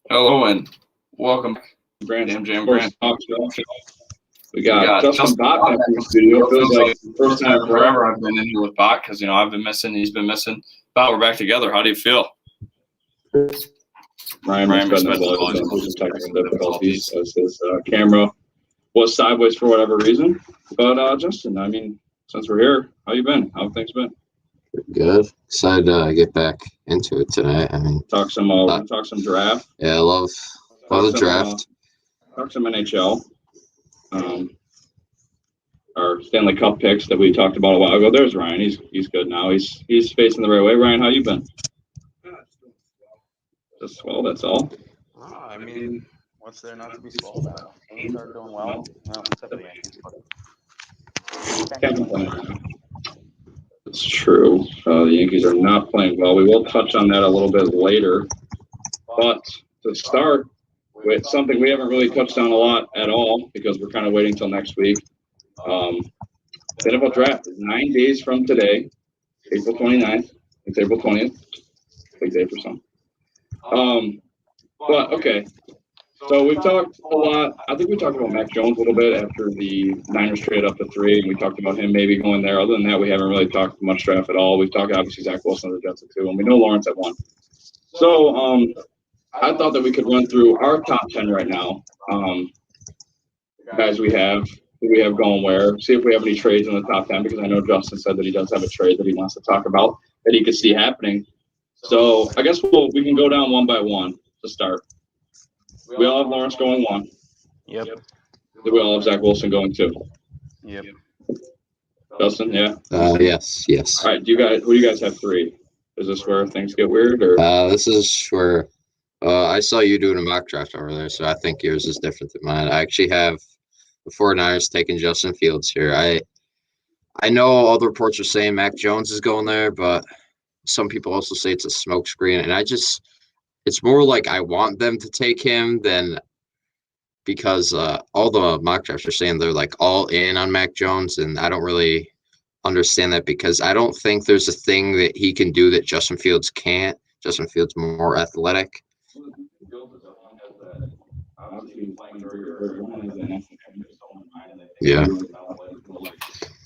Hello and welcome back to Brand MJM Brand. We got Justin Bott back in the studio. Feels like the first time forever I've been in here with Bott because I've been missing, he's been missing. Bott, we're back together. How do you feel? Ryan McSpedon and some technical difficulties as his camera was sideways for whatever reason. But Justin, since we're here, how you been? How have things been? Good. Excited to get back into it tonight. Talk some draft. Yeah, I love the draft. Talk some NHL. Our Stanley Cup picks that we talked about a while ago. There's Ryan. He's good now. He's facing the right way. Ryan, how you been? Just swell. That's all. What's there not to be swelled about? Teams are doing well. Except the Yankees, but It's true. The Yankees are not playing well. We will touch on that a little bit later. But to start with something we haven't really touched on a lot at all because we're kind of waiting till next week. NFL draft is 9 days from today, April 29th. It's April 20th. Big day for some. But okay. So we've talked a lot. I think we talked about Mac Jones a little bit after the Niners traded up to 3, and we talked about him maybe going there. Other than that, we haven't really talked much draft at all. We've talked obviously Zach Wilson of the Jets at 2, and we know Lawrence at 1. So I thought that we could run through our top 10 right now. Guys we have going where, see if we have any trades in the top 10, because I know Justin said that he does have a trade that he wants to talk about that he could see happening. So I guess we can go down one by one to start. We all have Lawrence going 1. Yep. We all have Zach Wilson going 2. Yep. Justin, yeah? Yes. All right, who do you guys have 3? Is this where things get weird? Or This is where I saw you doing a mock draft over there, so I think yours is different than mine. I actually have the 49ers taking Justin Fields here. I know all the reports are saying Mac Jones is going there, but some people also say it's a smokescreen, and it's more like I want them to take him than because all the mock drafts are saying they're like all in on Mac Jones, and I don't really understand that because I don't think there's a thing that he can do that Justin Fields can't. Justin Fields more athletic. Yeah.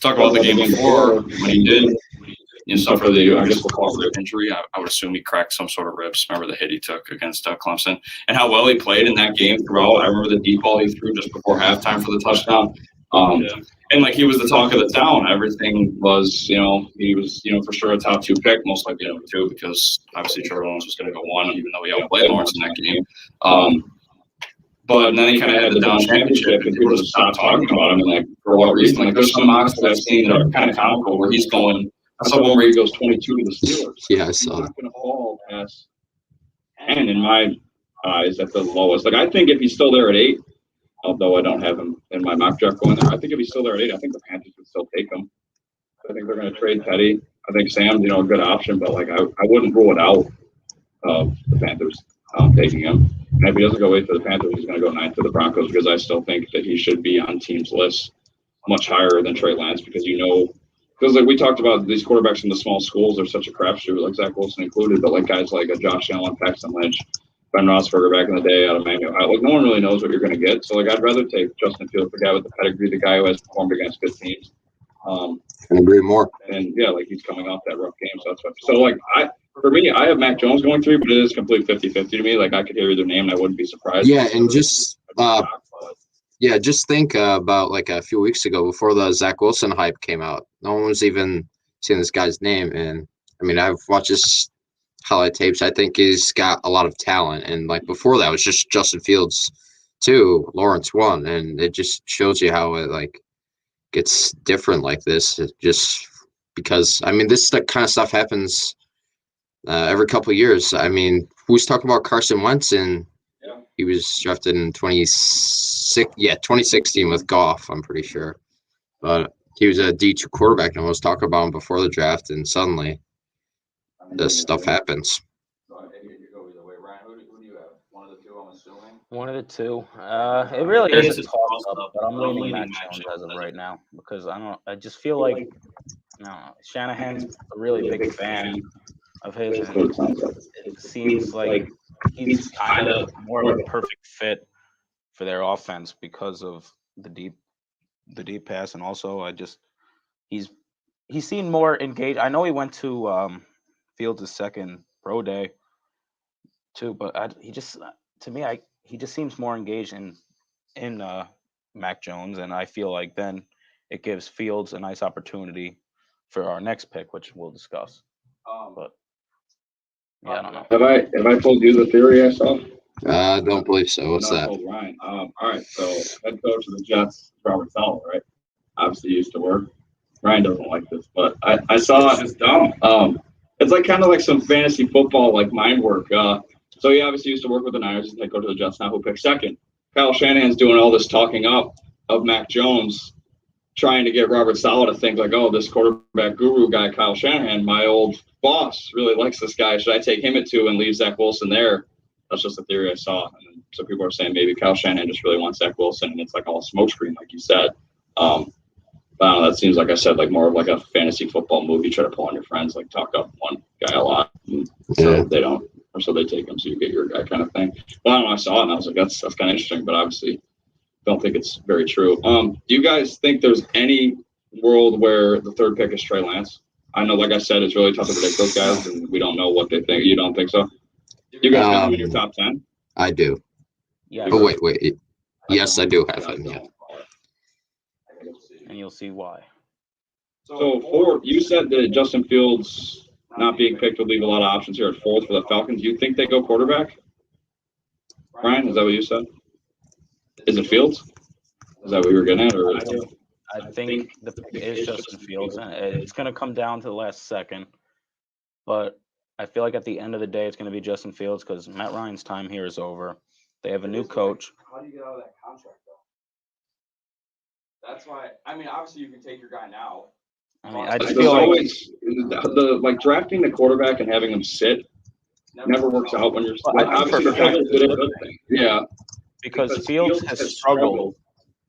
Talk about the game before when he did suffer the, I guess we'll call it rib injury. I would assume he cracked some sort of ribs. Remember the hit he took against Clemson and how well he played in that game throughout. I remember the deep ball he threw just before halftime for the touchdown. And he was the talk of the town. Everything was, he was, for sure a top 2 pick, most likely number 2, because obviously Trevor Lawrence was going to go 1, even though he outplayed Lawrence in that game. But then he kind of had the down championship, and people just stopped talking about him. And for what reason? There's some mocks that I've seen that are kind of comical where he's going. I saw one where he goes 22 to the Steelers. Yeah, I saw that. He's not going to fall past 10 in my eyes at the lowest. I think if he's still there at 8, although I don't have him in my mock draft going there, I think if he's still there at 8, I think the Panthers would still take him. I think they're going to trade Petty. I think Sam's, a good option, but I wouldn't rule it out of the Panthers taking him. And if he doesn't go 8 to the Panthers, he's going to go 9 to the Broncos because I still think that he should be on teams' lists much higher than Trey Lance because because we talked about these quarterbacks from the small schools are such a crapshoot, like Zach Wilson included, but guys like Josh Allen, Paxton Lynch, Ben Roethlisberger back in the day out of Manuel. No one really knows what you're going to get. So I'd rather take Justin Fields, the guy with the pedigree, the guy who has performed against good teams. Can agree more. And he's coming off that rough game, so that's what. So for me, I have Mac Jones going 3, but it is complete 50-50 to me. I could hear either name, and I wouldn't be surprised. Yeah, and just just think about a few weeks ago before the Zach Wilson hype came out. No one was even seeing this guy's name, and I've watched his highlight tapes. I think he's got a lot of talent, and before that it was just Justin Fields 2, Lawrence 1, and it just shows you how it gets different like this. It just because this kind of stuff happens every couple of years. Who's talking about Carson Wentz, and he was drafted in 2016 with Goff, I'm pretty sure, but he was a D2 quarterback, and I was talking about him before the draft, and suddenly this stuff happens. One of the 2. It really is a toss-up, but I'm leaning Mac Jones as of right now because I just feel like Shanahan's a really big fan of his. And it seems like he's kind of more of a perfect fit for their offense because of the deep pass, and also he's seemed more engaged. I know he went to Fields' second pro day too, but he just he just seems more engaged in Mac Jones, and I feel like then it gives Fields a nice opportunity for our next pick, which we'll discuss. But yeah, I don't know. Have I told you the theory I saw? I don't believe so. What's No, I that? told Ryan. All right, so head coach of the Jets, Robert Sala, right? Obviously used to work. Ryan doesn't like this, but I saw it. It's dumb. It's like kind of like some fantasy football, like mind work. So he obviously used to work with the Niners. He's head coach of the Jets now. Who picked second? Kyle Shanahan's doing all this talking up of Mac Jones, trying to get Robert Sala to think like, oh, this quarterback guru guy, Kyle Shanahan, my old boss, really likes this guy. Should I take him at 2 and leave Zach Wilson there? That's just a theory I saw. And so people are saying maybe Kyle Shanahan just really wants Zach Wilson, and it's like all a smokescreen, like you said. But I don't know, that seems like I said, like more of like a fantasy football movie. Try to pull on your friends, like talk up one guy a lot, so they don't, or so they take him, so you get your guy kind of thing. Well, I don't know, I saw it and I was like, that's kind of interesting, but obviously don't think it's very true. Do you guys think there's any world where the third pick is Trey Lance? I know, like I said, it's really tough to predict those guys, and we don't know what they think. You don't think so? You guys have him in your top 10? I do. Yeah. Oh, wait. Yes, I do have him, yeah. And you'll see why. So, you said that Justin Fields not being picked would leave a lot of options here at 4th for the Falcons. You think they go quarterback? Brian, is that what you said? Is it Fields? Is that what you were getting at? Or I think the pick is Justin Fields. It's going to come down to the last second. But I feel like at the end of the day, it's going to be Justin Fields because Matt Ryan's time here is over. They have a new coach. How do you get out of that contract, though? That's why. I mean, obviously, you can take your guy now. I mean, I just There's feel like always like drafting the quarterback and having him sit never works out when you're. Well, I think obviously, for the Falcons Fields, did a good thing. Yeah, because Fields has struggled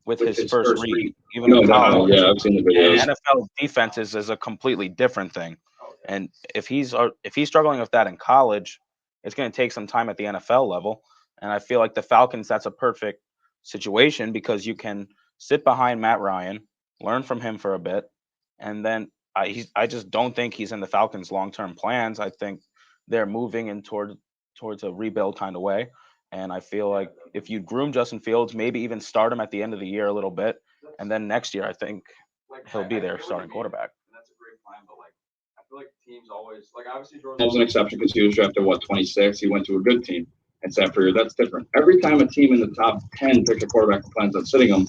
with his first read, even no in doubt. college. Yeah, I've seen the And videos. NFL defenses is a completely different thing. And if he's struggling with that in college, it's going to take some time at the NFL level. And I feel like the Falcons, that's a perfect situation because you can sit behind Matt Ryan, learn from him for a bit, and then I just don't think he's in the Falcons' long-term plans. I think they're moving in towards a rebuild kind of way. And I feel like if you groom Justin Fields, maybe even start him at the end of the year a little bit, and then next year I think he'll be their starting quarterback. And that's a great plan, but like I feel like teams always like obviously That was an exception because he was drafted 26. He went to a good team and sat for a year. That's different. Every time a team in the top 10 picks a quarterback and plans on sitting him,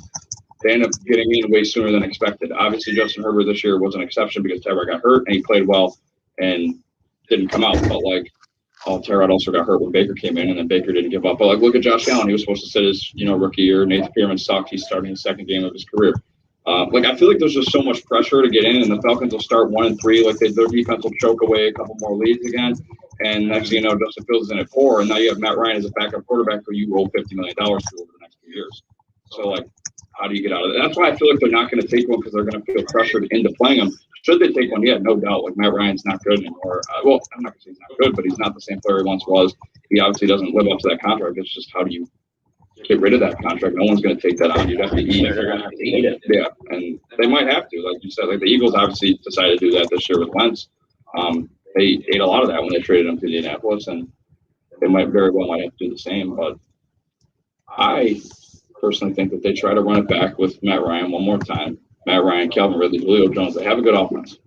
they end up getting in way sooner than expected. Obviously, Justin Herbert this year was an exception because Tyrod got hurt and he played well and didn't come out. But like, Tyrod also got hurt when Baker came in, and then Baker didn't give up. But like, look at Josh Allen. He was supposed to sit his rookie year. Nathan Peterman sucked. He's starting his second game of his career. Like, I feel like there's just so much pressure to get in, and the Falcons will start 1-3. Like, their defense will choke away a couple more leads again. And next thing you know, Justin Fields is in at 4, and now you have Matt Ryan as a backup quarterback who you roll $50 million to over the next 2 years. So, like, how do you get out of that? That's why I feel like they're not going to take one because they're going to feel pressured into playing him. Should they take one? Yeah, no doubt. Like, Matt Ryan's not good anymore. Well, I'm not going to say he's not good, but he's not the same player he once was. He obviously doesn't live up to that contract. It's just how do you get rid of that contract? No one's going to take that on. You'd have to eat it. They're going to have to eat it. Yeah, and they might have to. Like you said, like the Eagles obviously decided to do that this year with Wentz. They ate a lot of that when they traded him to Indianapolis, and they might have to do the same. But I personally think that they try to run it back with Matt Ryan one more time. Matt Ryan, Calvin Ridley, Julio Jones, they have a good offense.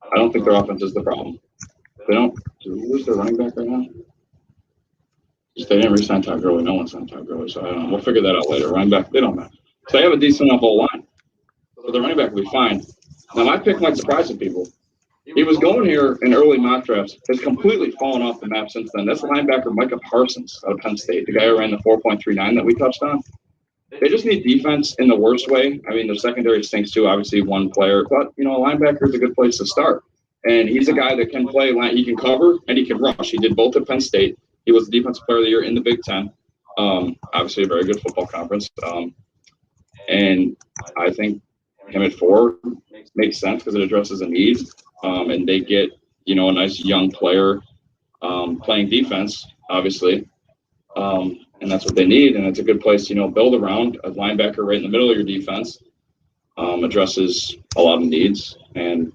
I don't think their offense is the problem. They don't. Who's their running back right now? They didn't re-sign Todd Gurley. No one signed Todd Gurley, so I don't know. We'll figure that out later. Running back, they don't matter. So they have a decent enough O-line. So the running back will be fine. Now, my pick might surprise some people. He was going here in early mock drafts. Has completely fallen off the map since then. That's linebacker Micah Parsons out of Penn State, the guy who ran the 4.39 that we touched on. They just need defense in the worst way. I mean, their secondary stinks too, obviously one player. But, a linebacker is a good place to start. And he's a guy that can play. He can cover and he can rush. He did both at Penn State. He was the defensive player of the year in the Big Ten. Obviously a very good football conference. And I think him at 4 makes sense because it addresses a need. And they get, a nice young player playing defense, obviously. And that's what they need. And it's a good place to, build around. A linebacker right in the middle of your defense addresses a lot of needs. And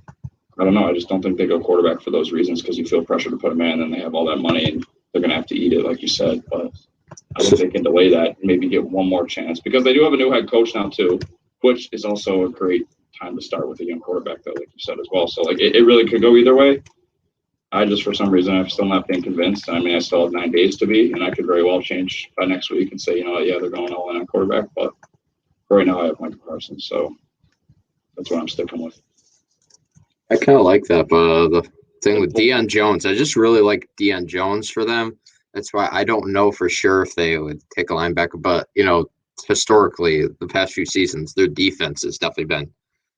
I don't know. I just don't think they go quarterback for those reasons because you feel pressure to put a man and they have all that money and they're going to have to eat it, like you said. But I think they can delay that and maybe get one more chance because they do have a new head coach now, too, which is also a great time to start with a young quarterback, though, like you said as well. So, it really could go either way. I just, for some reason, I'm still not being convinced. I mean, I still have 9 days to be, and I could very well change by next week and say, yeah, they're going all in on quarterback. But right now, I have Michael Parsons, so that's what I'm sticking with. I kind of like that, but the thing with Deion Jones, I just really like Deion Jones for them. That's why I don't know for sure if they would take a linebacker, but historically, the past few seasons, their defense has definitely been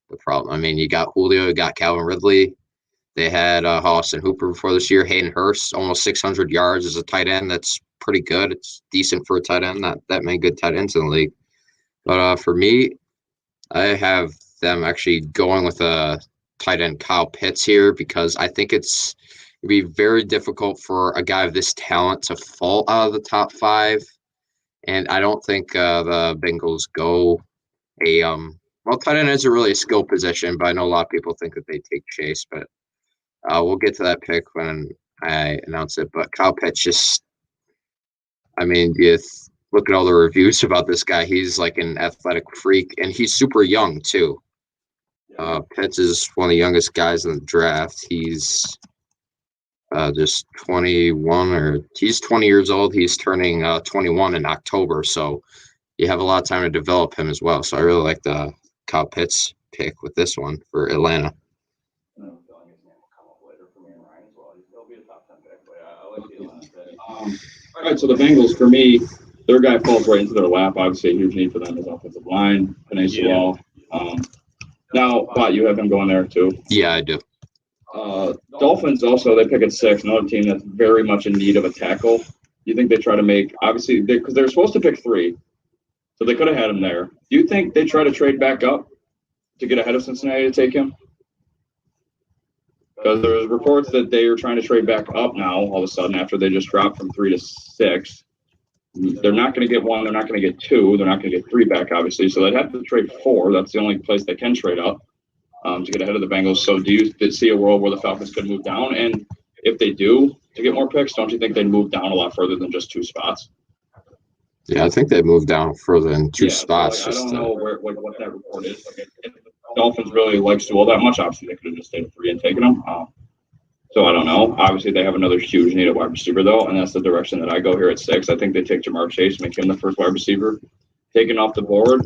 the problem. I mean, you got Julio, you got Calvin Ridley. They had Austin Hooper before this year. Hayden Hurst, almost 600 yards as a tight end. That's pretty good. It's decent for a tight end. Not that many good tight ends in the league. But for me, I have them actually going with a tight end Kyle Pitts here because I think it'd be very difficult for a guy of this talent to fall out of the top 5. And I don't think the Bengals go tight end isn't really a skill position, but I know a lot of people think that they take Chase, but we'll get to that pick when I announce it. But Kyle Pitts you look at all the reviews about this guy. He's like an athletic freak, and he's super young too. Pitts is one of the youngest guys in the draft. He's just 21, or he's 20 years old. He's turning 21 in October, so you have a lot of time to develop him as well. So I really like the Kyle Pitts pick with this one for Atlanta. All right, so the Bengals, for me, their guy falls right into their lap. Obviously, a huge need for them is offensive line, Penei Sewell. Now, Bott, you have him going there too. Yeah, I do. Dolphins also, they pick at 6, another team that's very much in need of a tackle. You think they try to make, obviously, because they're supposed to pick 3, so they could have had him there. Do you think they try to trade back up to get ahead of Cincinnati to take him? Because there's reports that they are trying to trade back up now, all of a sudden, after they just dropped from 3 to 6. They're not going to get 1. They're not going to get 2. They're not going to get 3 back, obviously. So they'd have to trade 4. That's the only place they can trade up to get ahead of the Bengals. So do you see a world where the Falcons could move down? And if they do, to get more picks, don't you think they'd move down a lot further than just 2 spots? Yeah, I think they moved down further than 2 spots. So I don't know what that report is. If the Dolphins really like Sewell that much, obviously they could have just stayed at 3 and taken him. So I don't know. Obviously, they have another huge need at wide receiver, though, and that's the direction that I go here at 6. I think they take Jamar Chase, make him the first wide receiver, taken off the board,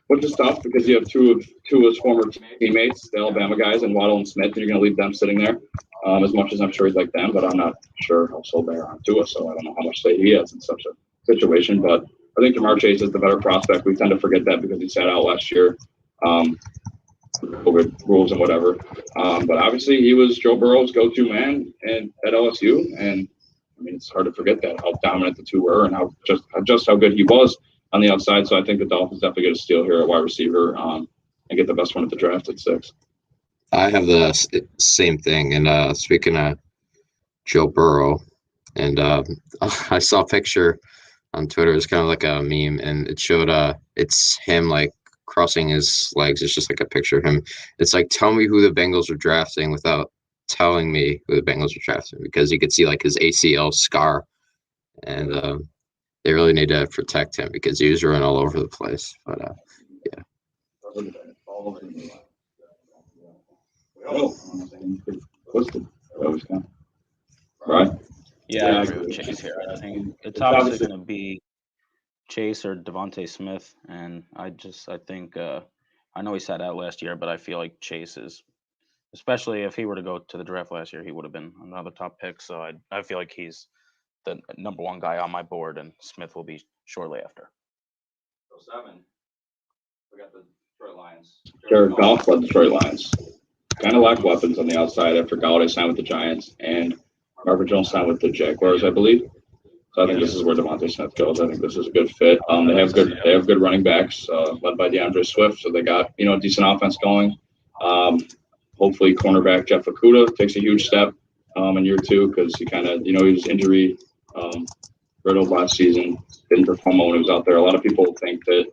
which is tough because you have two of his former teammates, the Alabama guys, and Waddle and Smith, and you're going to leave them sitting there. As much as I'm sure he's like them, but I'm not sure how sold they are on Tua, so I don't know how much say he has in such a situation. But I think Jamar Chase is the better prospect. We tend to forget that because he sat out last year. COVID rules and whatever. But obviously he was Joe Burrow's go-to man and at LSU. And I mean, it's hard to forget that, how dominant the two were and how good he was on the outside. So I think the Dolphins definitely get a steal here at wide receiver and get the best one at the draft at 6. I have the same thing. And speaking of Joe Burrow, and I saw a picture on Twitter. It's kind of like a meme, and it showed it's him like crossing his legs. It's just like a picture of him. It's like, tell me who the Bengals are drafting without telling me who the Bengals are drafting, because you could see like his ACL scar, and they really need to protect him because he was running all over the place. But yeah. Right. Yeah, I agree with Chase here. I think it's obviously going to be Chase or Devontae Smith, and I think I know he sat out last year, but I feel like Chase is, especially if he were to go to the draft last year, he would have been another top pick. So I feel like he's the number 1 guy on my board, and Smith will be shortly after. So 7, we got the Detroit Lions. Jared Goff led the Detroit Lions. Kind of lack weapons on the outside after Galladay signed with the Giants and Marvin Jones signed with the Jaguars, I believe. So I think this is where Devontae Smith goes. I think this is a good fit. They have good running backs led by DeAndre Swift, so they got a decent offense going. Hopefully, cornerback Jeff Okudah takes a huge step in year 2 because he kind of he was injury riddled last season. Didn't perform when he was out there. A lot of people think that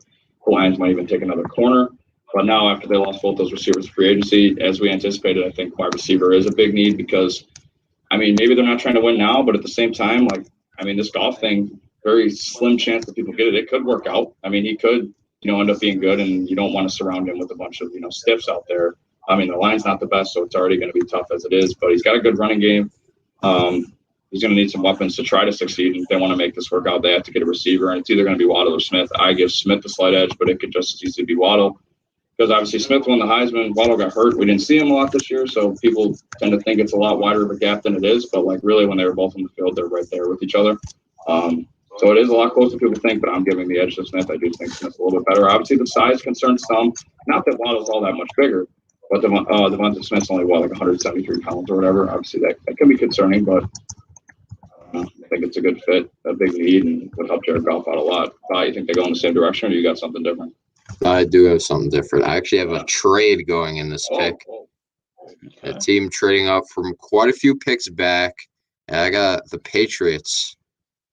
the Lions might even take another corner. But now, after they lost both those receivers to free agency, as we anticipated, I think wide receiver is a big need because, I mean, maybe they're not trying to win now, but at the same time, like, I mean, this golf thing, very slim chance that people get it. It could work out. I mean, he could, end up being good, and you don't want to surround him with a bunch of, stiffs out there. I mean, the line's not the best, so it's already going to be tough as it is, but he's got a good running game. He's going to need some weapons to try to succeed. And if they want to make this work out, they have to get a receiver, and it's either going to be Waddle or Smith. I give Smith the slight edge, but it could just as easily be Waddle. Because obviously Smith won the Heisman. Waddle got hurt. We didn't see him a lot this year, so people tend to think it's a lot wider of a gap than it is. But, like, really, when they were both on the field, they're right there with each other. So it is a lot closer than people think, but I'm giving the edge to Smith. I do think Smith's a little bit better. Obviously, the size concerns some. Not that Waddle's all that much bigger, but Devonta Smith's only, like 173 pounds or whatever. Obviously, that can be concerning, but I think it's a good fit, a big need, and would help Jared Goff out a lot. You think they go in the same direction, or you got something different? I do have something different. I actually have a trade going in this pick. A team trading up from quite a few picks back. And I got the Patriots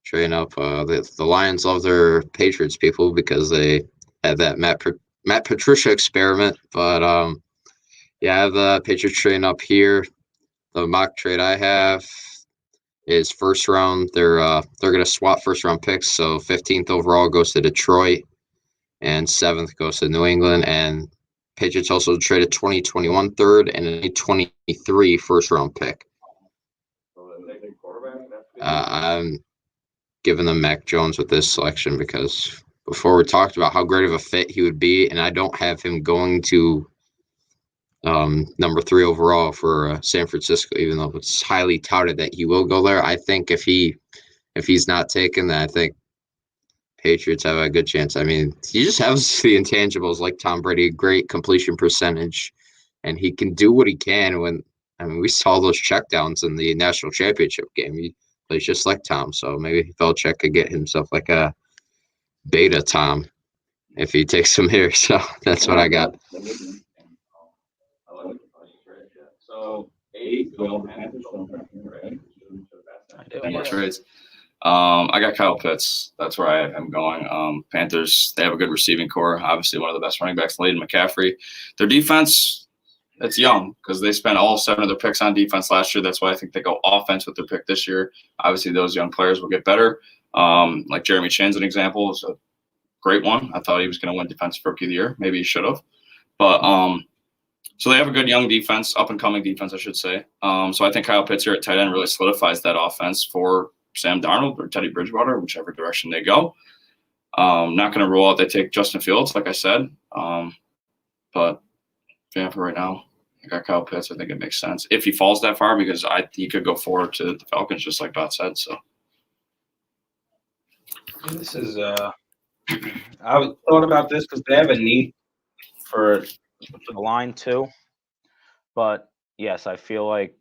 trading up. The Lions love their Patriots people because they had that Matt Patricia experiment. But yeah, I have the Patriots trading up here. The mock trade I have is first round. They're going to swap first round picks. So 15th overall goes to Detroit, and 7th goes to New England. And Patriots also traded 2021 third and a 23 first round pick. I'm giving them Mac Jones with this selection because before we talked about how great of a fit he would be, and I don't have him going to number 3 overall for San Francisco, even though it's highly touted that he will go there. I think if he's not taken, then I think Patriots have a good chance. I mean, he just has the intangibles like Tom Brady, great completion percentage, and he can do what he can we saw those checkdowns in the national championship game. He plays just like Tom, so maybe Belichick could get himself like a beta Tom if he takes him here. So that's what I got. So 8, well, right? More trades. I got Kyle Pitts. That's where I have him going. Panthers, they have a good receiving core. Obviously, one of the best running backs in the league, McCaffrey. Their defense, it's young because they spent all 7 of their picks on defense last year. That's why I think they go offense with their pick this year. Obviously, those young players will get better. Like Jeremy Chinn's an example is a great one. I thought he was going to win Defensive Rookie of the Year. Maybe he should have. But so they have a good young defense, up-and-coming defense, I should say. So I think Kyle Pitts here at tight end really solidifies that offense for Sam Darnold or Teddy Bridgewater, whichever direction they go. Not going to rule out they take Justin Fields, like I said. But yeah, for right now, I got Kyle Pitts. I think it makes sense if he falls that far because he could go forward to the Falcons, just like Bott said. So this is I thought about this because they have a need for the line too. But yes, I feel like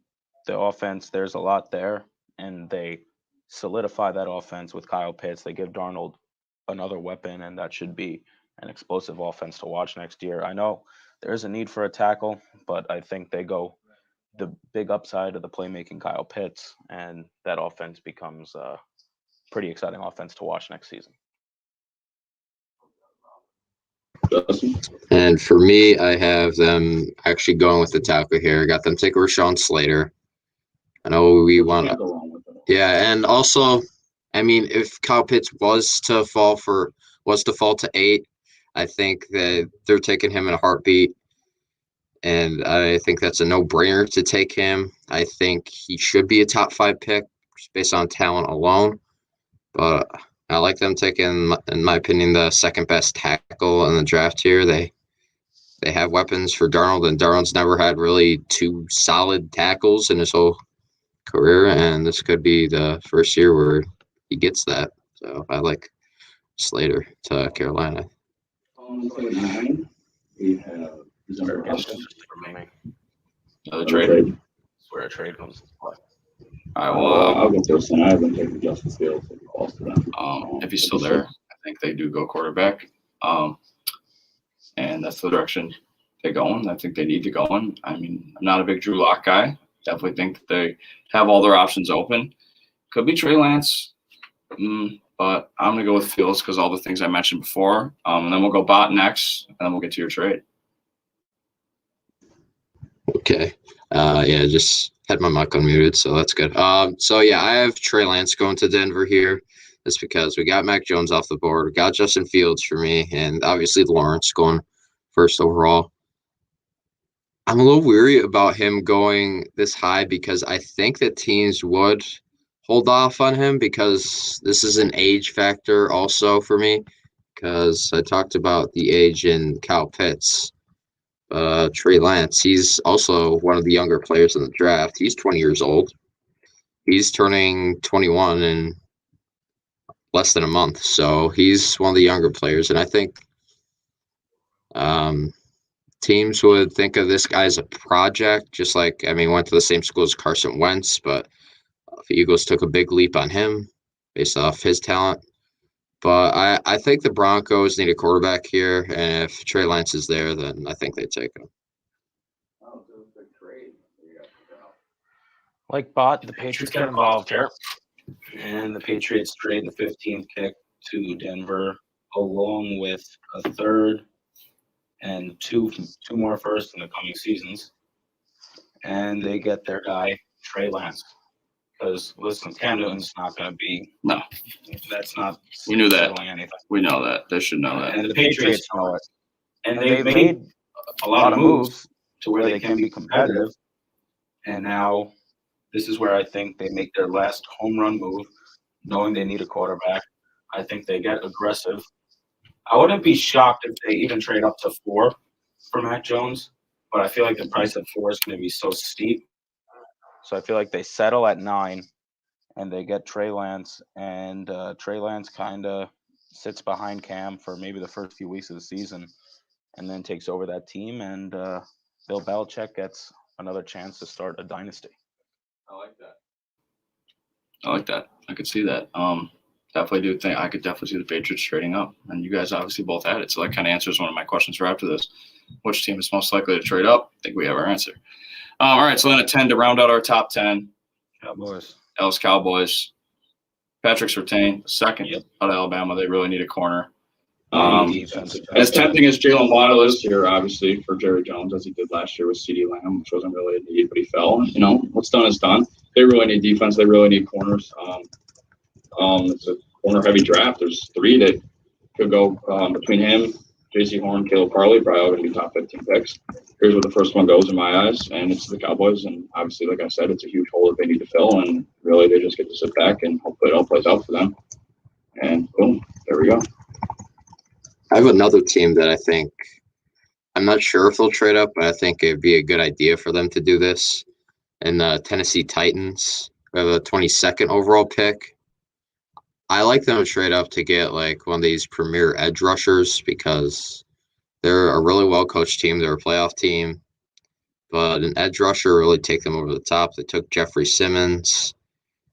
the offense, there's a lot there, and they solidify that offense with Kyle Pitts. They give Darnold another weapon, and that should be an explosive offense to watch next year. I know there's a need for a tackle, but I think they go the big upside of the playmaking Kyle Pitts, and that offense becomes a pretty exciting offense to watch next season. And for me, I have them actually going with the tackle here. I got them taking Rashawn Slater. I know we want to. Yeah, and also, I mean, if Kyle Pitts was to fall to 8, I think that they're taking him in a heartbeat, and I think that's a no-brainer to take him. I think he should be a top 5 pick just based on talent alone, but I like them taking, in my opinion, the second best tackle in the draft here. They have weapons for Darnold, and Darnold's never had really 2 solid tackles in his whole career, and this could be the first year where he gets that. So I like Slater to Carolina. We have another trade. Where a trade comes. All right, well, I'll go first, and I haven't taken Justin Fields. if he's still there, I think they do go quarterback. And that's the direction they go in. I think they need to go in. I mean, I'm not a big Drew Lock guy. Definitely think that they have all their options open. Could be Trey Lance. But I'm gonna go with Fields because all the things I mentioned before. And then we'll go Bott next, and then we'll get to your trade. Okay. Yeah, just had my mic unmuted, so that's good. So yeah, I have Trey Lance going to Denver here. That's because we got Mac Jones off the board, we got Justin Fields for me, and obviously Lawrence going first overall. I'm a little weary about him going this high because I think that teams would hold off on him because this is an age factor also for me. Because I talked about the age in Kyle Pitts. Trey Lance, he's also one of the younger players in the draft. He's 20 years old. He's turning 21 in less than a month. So he's one of the younger players. And I think teams would think of this guy as a project, just like, I mean, went to the same school as Carson Wentz, but the Eagles took a big leap on him based off his talent. But I think the Broncos need a quarterback here, and if Trey Lance is there, then I think they take him. Like Bott, the Patriots get involved here, and the Patriots trade the 15th pick to Denver, along with a third and two more firsts in the coming seasons, and they get their guy Trey Lance. Because listen, Cam Newton's not going to be. No, that's not. We knew that. Anything. We know that. They should know that. And the Patriots know it. And they've made a lot of moves to where they can be competitive. And now this is where I think they make their last home run move, knowing they need a quarterback. I think they get aggressive. I wouldn't be shocked if they even trade up to 4 for Matt Jones, but I feel like the price at 4 is going to be so steep. So I feel like they settle at 9 and they get Trey Lance, and Trey Lance kind of sits behind Cam for maybe the first few weeks of the season and then takes over that team, and Bill Belichick gets another chance to start a dynasty. I like that. I could see that. Definitely do think I could definitely see the Patriots trading up, and you guys obviously both had it. So that kind of answers one of my questions for after this. Which team is most likely to trade up? I think we have our answer. All right, so then at 10 to round out our top 10. Cowboys. Dallas Cowboys. Patrick Surtain, second out of Alabama. They really need a corner. As tempting as Jalen Waddle is here, obviously, for Jerry Jones, as he did last year with CeeDee Lamb, which wasn't really a need, but he fell. You know, what's done is done. They really need defense. They really need corners. It's a corner-heavy draft. There's 3 that could go between him, J.C. Horn, Caleb Farley, probably all going to be top 15 picks. Here's where the first one goes in my eyes, and it's the Cowboys. And obviously, like I said, it's a huge hole that they need to fill, and really they just get to sit back and hopefully it all plays out for them. And boom, there we go. I have another team that I think, I'm not sure if they'll trade up, but I think it'd be a good idea for them to do this. And the Tennessee Titans have a 22nd overall pick. I like them to trade up to get like one of these premier edge rushers because they're a really well-coached team. They're a playoff team, but an edge rusher really take them over the top. They took Jeffrey Simmons,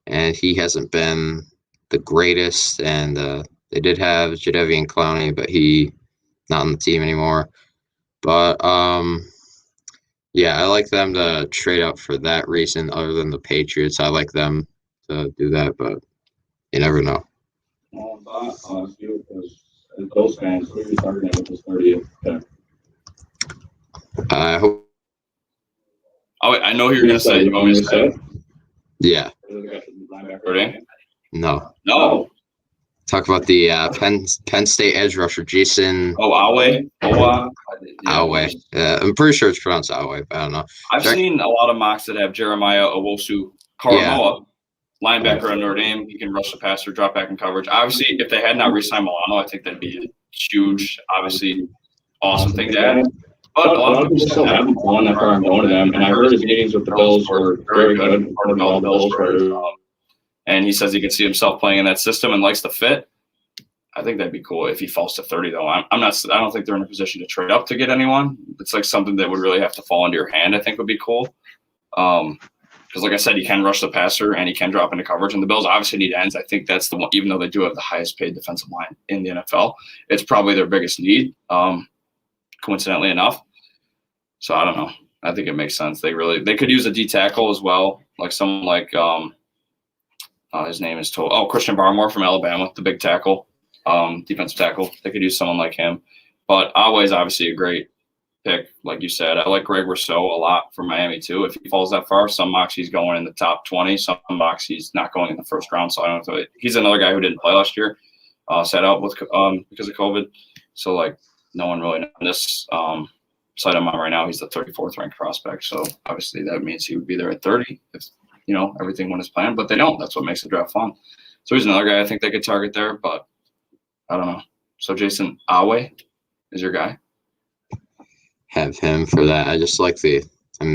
and he hasn't been the greatest. And they did have Jadeveon Clowney, but he not on the team anymore. But yeah, I like them to trade up for that reason. Other than the Patriots, I like them to do that, but you never know. Those fans, who are you targeting with this 30th pick? I hope. Oh, wait, I know who you're going to say. You want me to say? Yeah. Ready? No. No. Talk about the Penn State edge rusher, Jason. Oh, Awe. Awe. I'm pretty sure it's pronounced Awe, but I don't know. I've seen a lot of mocks that have Jeremiah Owusu Karamoa, linebacker at Notre Dame. He can rush the passer, drop back in coverage. Obviously, if they had not re-signed Milano, I think that'd be a huge, obviously, awesome thing to add. But a lot of people still haven't gone that far and going to them. And I heard his meetings with the Bills were very good. Part of all the Bills writers. And he says he can see himself playing in that system and likes the fit. I think that'd be cool if he falls to 30, though. I don't think they're in a position to trade up to get anyone. It's like something that would really have to fall into your hand, I think would be cool. Because like I said, he can rush the passer and he can drop into coverage. And the Bills obviously need ends. I think that's the one, even though they do have the highest paid defensive line in the NFL, it's probably their biggest need, coincidentally enough. So I don't know. I think it makes sense. They could use a D tackle as well, like someone like His name is told. Oh, Christian Barmore from Alabama, the big tackle, defensive tackle. They could use someone like him. But Awe is obviously a great pick, like you said. I like Greg Rousseau a lot from Miami too. If he falls that far, some mocks he's going in the top 20. Some mocks he's not going in the first round. So I don't know. He's another guy who didn't play last year, sat out with because of COVID. So like no one really knows this. Site I'm on right now, he's the 34th ranked prospect. So obviously that means he would be there at 30 if everything went as planned. But they don't. That's what makes the draft fun. So he's another guy I think they could target there, but I don't know. So Jason, Awe is your guy. Have him for that. I just like the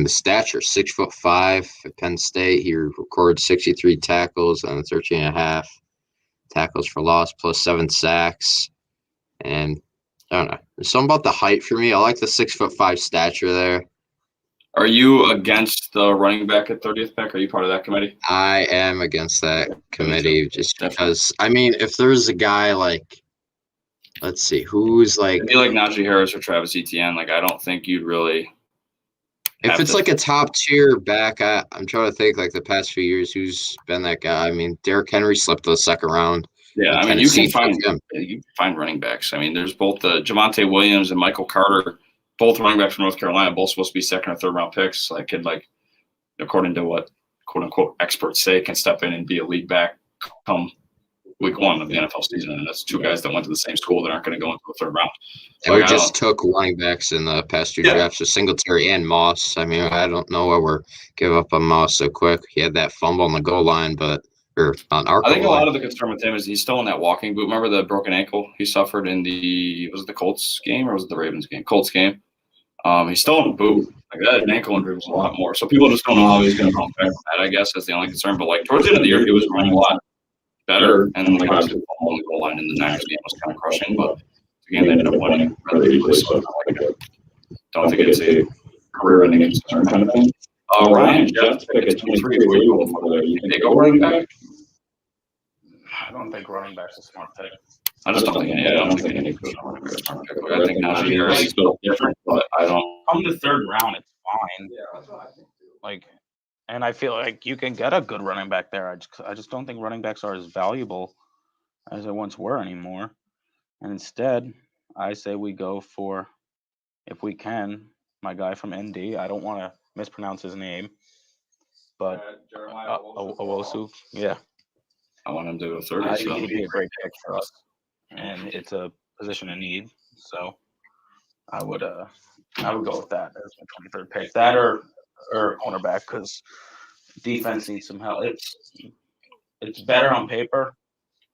stature, 6'5" at Penn State. He recorded 63 tackles and 13.5 tackles for loss, plus 7 sacks. And I don't know. There's something about the height for me. I like the 6'5" stature there. Are you against the running back at 30th pick? Are you part of that committee? I am against that committee just because, if there's a guy like, let's see, who's like. It'd be like Najee Harris or Travis Etienne. Like, I don't think you'd really. If it's like a top tier back, I'm trying to think like the past few years who's been that guy. Derrick Henry slipped to the second round. Yeah, you can find running backs. There's both the Javonte Williams and Michael Carter, both running backs from North Carolina, both supposed to be second or third round picks. According to what quote unquote experts say, can step in and be a lead back come week 1 of the NFL season. And that's 2 guys that went to the same school that aren't going to go into the third round. And we just took running backs in the past 2 drafts, so Singletary and Moss. I don't know why we're giving up on Moss so quick. He had that fumble on the goal line, on our. I think a lot of the concern with him is he's still in that walking boot. Remember the broken ankle he suffered in was it the Colts game or was it the Ravens game? Colts game. He's still in a boot. Like that ankle injury was a lot more. So people just don't know how he's going to come back from that. I guess that's the only concern. But towards the end of the year, he was running a lot better, and obviously the fumble on the goal line in the Niners game was kind of crushing. But again, they ended up winning rather easily. So don't think it's a career-ending concern kind of thing. Ryan, Jeff, pick at 23. Where you going for there? You think they go running back? I don't think running back's a smart pick. I just don't think any. I don't think any running back is a smart pick. I think Najee Harris is still different, but I don't. Come the third round, it's fine. Yeah, that's what I think. And I feel like you can get a good running back there. I just don't think running backs are as valuable as they once were anymore. And instead, I say we go for, if we can, my guy from ND. I don't want to mispronounce his name, but Owosu. Yeah. I want him to go 30. So he'd be a great pick for us, and it's a position in need. So I would go with that as my 23rd pick. That or cornerback, because defense needs some help. It's better on paper,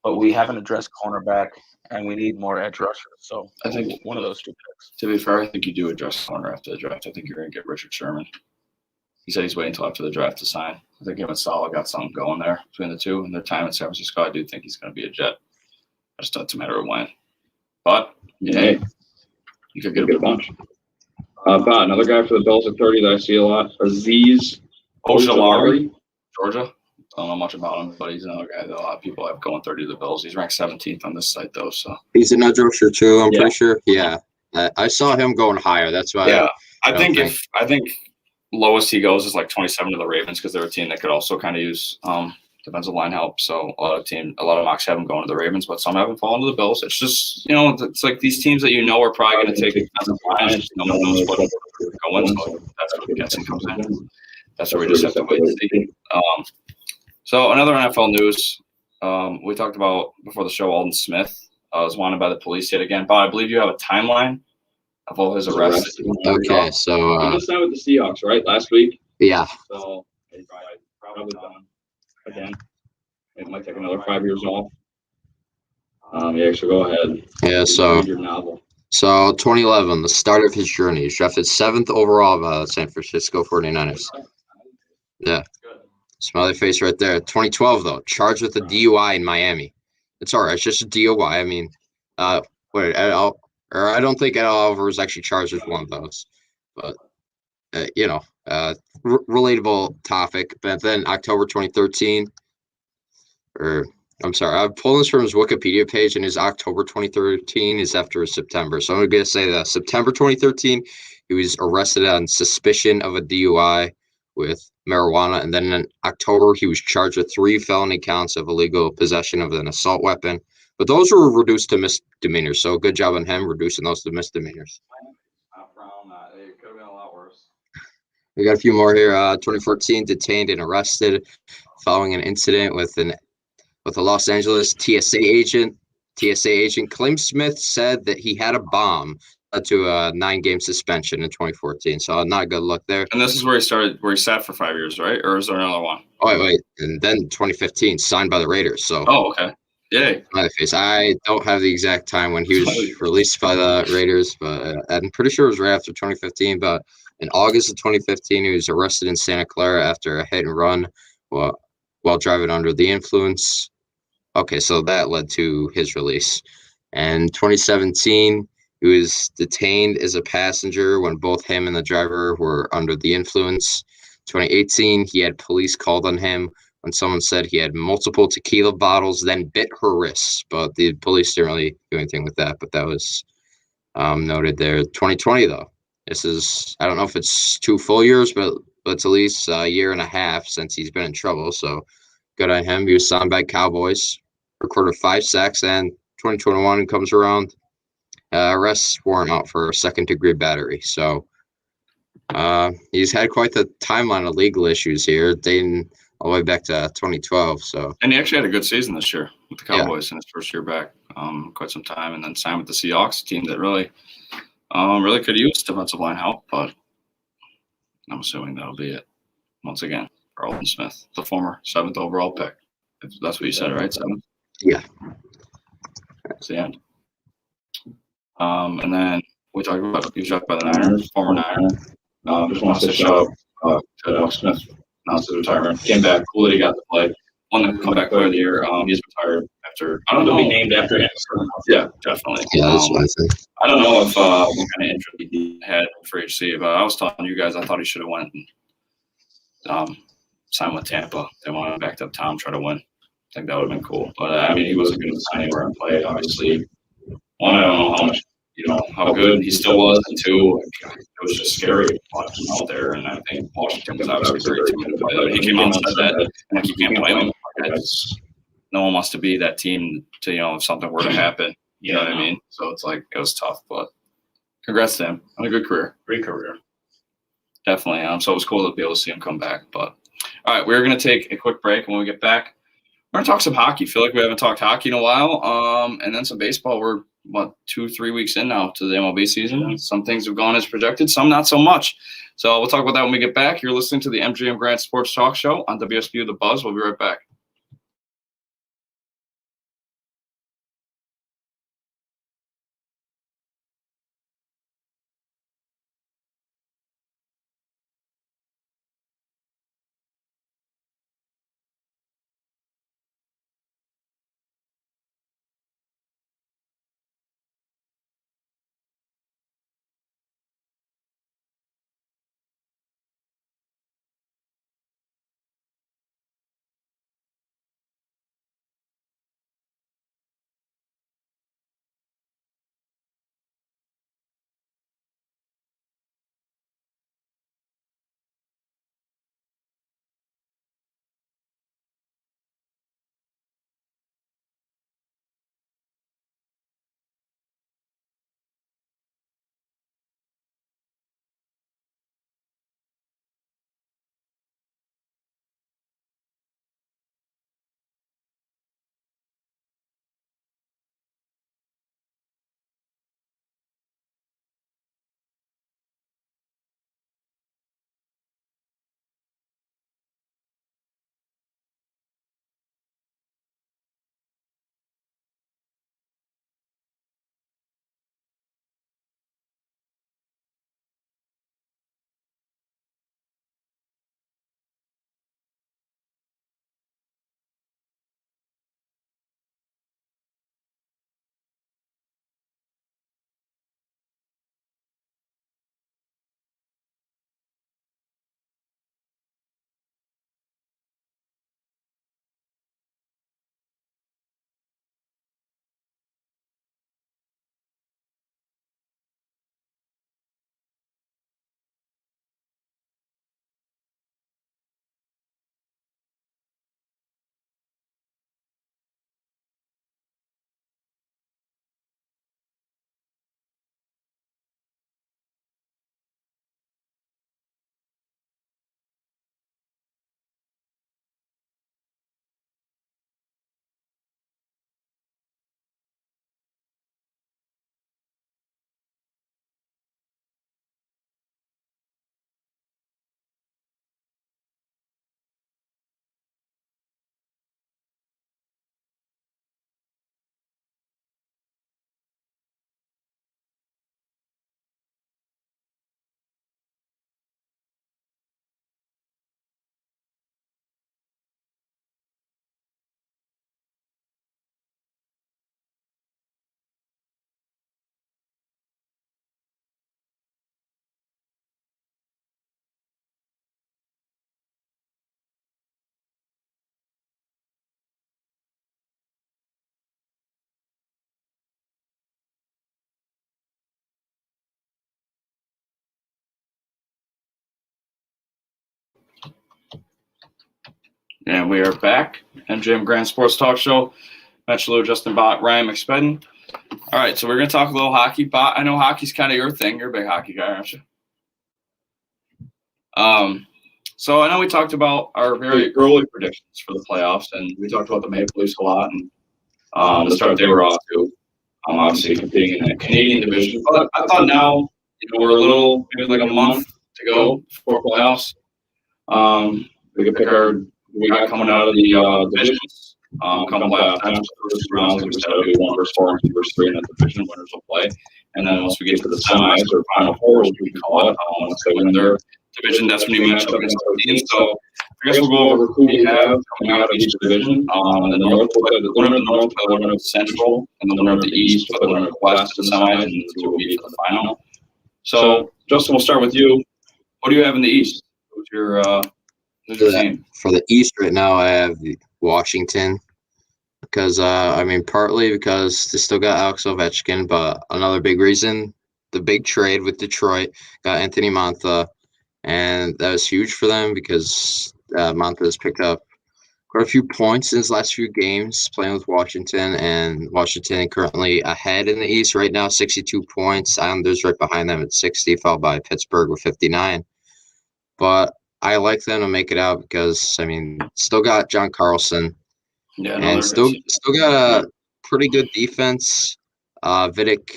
but we haven't addressed cornerback, and we need more edge rushers. So I think one of those 2 picks. To be fair, I think you do address corner after the draft. I think you're going to get Richard Sherman. He said he's waiting until after the draft to sign. I think him and Salah got something going there between the two, and their time in San Francisco, I do think he's going to be a Jet. I just it's a matter of when. But hey, you could get a bunch. Another guy for the Bills at 30 that I see a lot, Azeez Ojulari, Georgia. I don't know much about him, but he's another guy that a lot of people have going 30 to the Bills. He's ranked 17th on this site, though. So he's an edge rusher too. I'm pretty sure. Yeah, I saw him going higher. That's why. Yeah, I think lowest he goes is 27 to the Ravens because they're a team that could also kind of use defensive line help. So a lot of mocks have him going to the Ravens, but some haven't fallen to the Bills. It's just it's like these teams that are probably going to take defensive line. No one knows what they're going. So that's where the guessing comes in. That's where we just have to wait and see. So another NFL news we talked about before the show. Alden Smith was wanted by the police yet again. But I believe you have a timeline of all his arrests. Okay, so he just signed with the Seahawks, right? Last week. Yeah. So he's probably done again. It might take another 5 years off. Yeah, so go ahead. Yeah, so read your novel. So 2011, the start of his journey. He's drafted 7th overall by San Francisco 49ers. Yeah. Smiley face right there. 2012, though, charged with a DUI in Miami. It's all right. It's just a DUI. I don't think Ed Oliver was actually charged with one of those. But, relatable topic. But then October 2013, I'm pulling this from his Wikipedia page, and his October 2013 is after September. So I'm going to say that September 2013, he was arrested on suspicion of a DUI with marijuana. And then in October, he was charged with 3 felony counts of illegal possession of an assault weapon. But those were reduced to misdemeanors. So good job on him reducing those to misdemeanors. It could have been a lot worse. We got a few more here. 2014, detained and arrested following an incident with a Los Angeles TSA agent. TSA agent Clem Smith said that he had a bomb, led to a 9-game suspension in 2014. So not a good look there. And this is where he sat for 5 years, right? Or is there another one? Oh, wait. And then 2015, signed by the Raiders. So Okay. Yay. I don't have the exact time when he was released by the Raiders, but I'm pretty sure it was right after 2015. But in August of 2015, he was arrested in Santa Clara after a hit and run while driving under the influence. Okay, so that led to his release. And 2017, he was detained as a passenger when both him and the driver were under the influence. 2018, he had police called on him when someone said he had multiple tequila bottles, then bit her wrists. But the police didn't really do anything with that. But that was noted there. 2020, though. This is, I don't know if it's 2 full years, but it's at least a year and a half since he's been in trouble. So good on him. He was signed by Cowboys, recorded 5 sacks, and 2021 comes around. Arrest warrant out for 2nd-degree battery. So he's had quite the timeline of legal issues here, dating all the way back to 2012. So, and he actually had a good season this year with the Cowboys in his first year back, quite some time, and then signed with the Seahawks, a team that really could use defensive line help. But I'm assuming that'll be it once again for Alden Smith, the former 7th overall pick. If that's what you said, right? 7th. Yeah. That's the end. And then we talked about he was drafted by the Niners, former Niner. Just wants to shout out to Alex Smith, announced his retirement. Came back, cool that he got to play. Won the comeback player of the year. He's retired after. I don't know. He'll be named after him. Yeah, definitely. Yeah, that's what I think. I don't know if what kind of interest he had for HC, but I was telling you guys I thought he should have went and signed with Tampa. They wanted to back up Tom, try to win. I think that would have been cool. But I mean, he wasn't going to sign anywhere and play. Obviously, one, I don't know how much, how good he still was, and 2, it was just scary watching him out there. And I think Washington was obviously great too. But he came out and said that, and you can't blame him. No one wants to be that team to, if something were to happen. You know what I mean? So it's like it was tough, but congrats to him on a good career, great career. Definitely. So it was cool to be able to see him come back. But all right, we're gonna take a quick break, and when we get back, we're gonna talk some hockey. Feel like we haven't talked hockey in a while. And then some baseball. We're 2-3 weeks in now to the MLB season. Some things have gone as projected, some not so much. So we'll talk about that when we get back. You're listening to the MJM Grant Sports Talk Show on WSBU The Buzz. We'll be right back. And we are back. MJM Grand Sports Talk Show. Matt Shalloe, Justin Bott, Ryan McSpedon. All right, so we're going to talk a little hockey. Bott, I know hockey's kind of your thing. You're a big hockey guy, aren't you? So I know we talked about our very early predictions for the playoffs, and we talked about the Maple Leafs a lot and the start they were off to. Obviously competing in the Canadian division. But I thought now, we're a little, maybe like a month to go before playoffs. We could pick our we got coming out of the divisions. Come playoff times, the first two rounds, we said it'll be 1 versus 4 and 2 versus 3, and then the division winners will play. And then once we get to the semis or final four, as we call it, once they win their division, that's when you match up against the teams. So I guess we'll go over who we have coming out of each division. And the North will play the winner of the North, play the winner of the Central, and the winner of the East, play the winner of the West in the semis, and the two will be for the final. So Justin, we'll start with you. What do you have in the East? Who's your team? For the East right now, I have Washington. Because, partly because they still got Alex Ovechkin, but another big reason, the big trade with Detroit got Anthony Mantha, and that was huge for them because Mantha has picked up quite a few points in his last few games playing with Washington, and Washington currently ahead in the East right now, 62 points. Islanders right behind them at 60, followed by Pittsburgh with 59. But I like them to make it out because, still got John Carlson. Yeah, and still got a pretty good defense. Vitek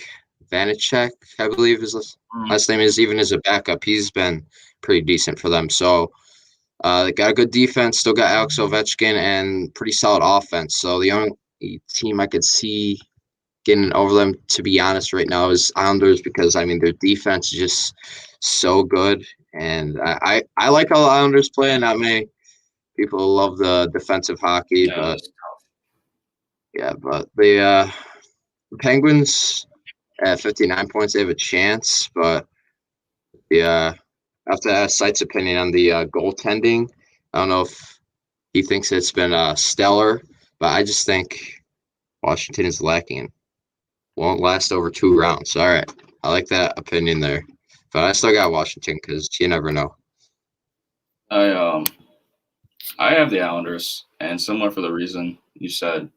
Vanacek, I believe his last name is, even as a backup. He's been pretty decent for them. So they got a good defense, still got Alex Ovechkin, and pretty solid offense. So the only team I could see getting over them, to be honest, right now is Islanders because, their defense is just so good. And I like how the Islanders play, and not many people love the defensive hockey, but the Penguins at 59 points, they have a chance. But I have to ask Sight's opinion on the goaltending. I don't know if he thinks it's been stellar, but I just think Washington is lacking. Won't last over 2 rounds. All right, I like that opinion there, but I still got Washington because you never know. I have the Islanders, and similar for the reason you said,